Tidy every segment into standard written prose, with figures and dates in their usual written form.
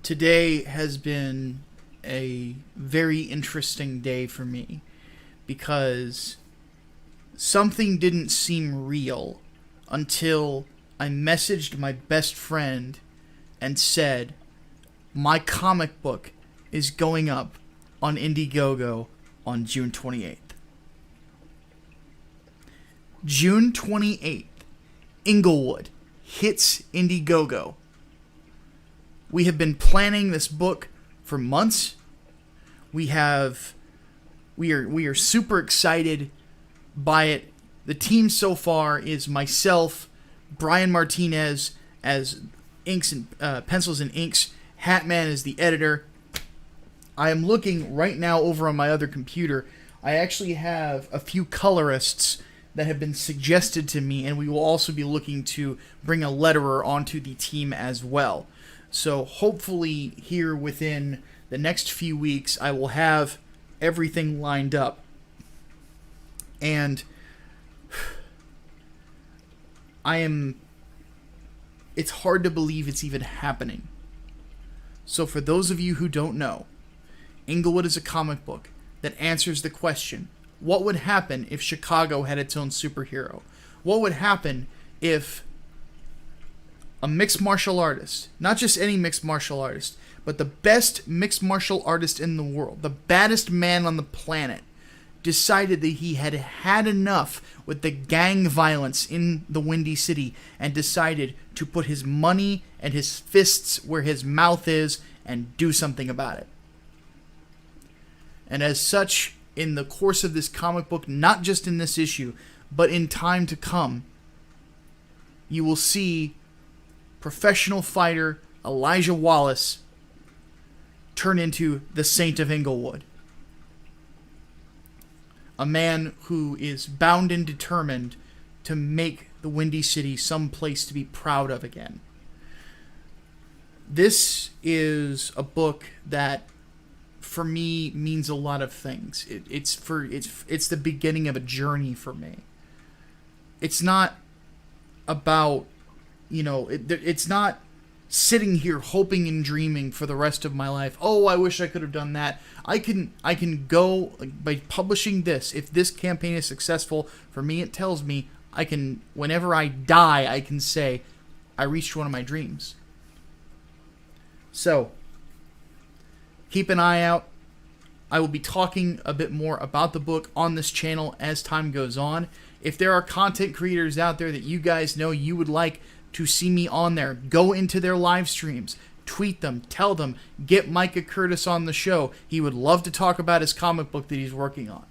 Today has been a very interesting day for me because something didn't seem real until I messaged my best friend and said, my comic book is going up on Indiegogo on June 28th. June 28th, Englewood hits Indiegogo. We have been planning this book for months. We are super excited by it. The team so far is myself, Brian Martinez as inks and pencils and inks. Hatman is the editor. I am looking right now over on my other computer. I actually have a few colorists that have been suggested to me, and we will also be looking to bring a letterer onto the team as well. So hopefully here within the next few weeks, I will have everything lined up. And it's hard to believe it's even happening. So for those of you who don't know, Englewood is a comic book that answers the question, what would happen if Chicago had its own superhero? What would happen if a mixed martial artist, not just any mixed martial artist, but the best mixed martial artist in the world, the baddest man on the planet, decided that he had had enough with the gang violence in the Windy City and decided to put his money and his fists where his mouth is and do something about it. And as such, in the course of this comic book, not just in this issue, but in time to come, you will see professional fighter Elijah Wallace turn into the Saint of Englewood. A man who is bound and determined to make the Windy City some place to be proud of again. This is a book that, for me, means a lot of things. It's the beginning of a journey for me. It's not about, it's not sitting here hoping and dreaming for the rest of my life. Oh, I wish I could have done that. I can go by publishing this. If this campaign is successful, for me, it tells me I can, whenever I die, I can say I reached one of my dreams. So, keep an eye out. I will be talking a bit more about the book on this channel as time goes on. If there are content creators out there that you guys know you would like to see me on there, go into their live streams, tweet them, tell them, get Micah Curtis on the show. He would love to talk about his comic book that he's working on.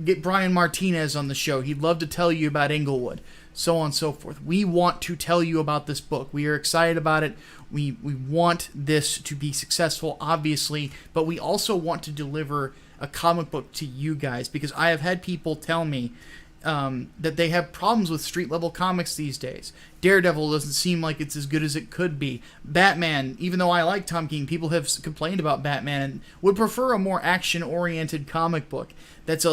Get Brian Martinez on the show. He'd love to tell you about Englewood, so on and so forth. We want to tell you about this book. We are excited about it. We want this to be successful, obviously, but we also want to deliver a comic book to you guys, because I have had people tell me that they have problems with street-level comics these days. Daredevil doesn't seem like it's as good as it could be. Batman, even though I like Tom King, people have complained about Batman and would prefer a more action-oriented comic book that's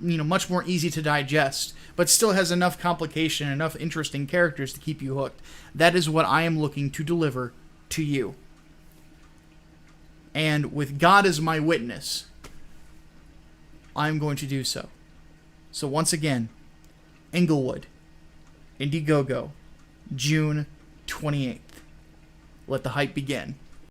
much more easy to digest, but still has enough complication and enough interesting characters to keep you hooked. That is what I am looking to deliver to you. And with God as my witness, I'm going to do so. So once again, Englewood, Indiegogo, June 28th. Let the hype begin.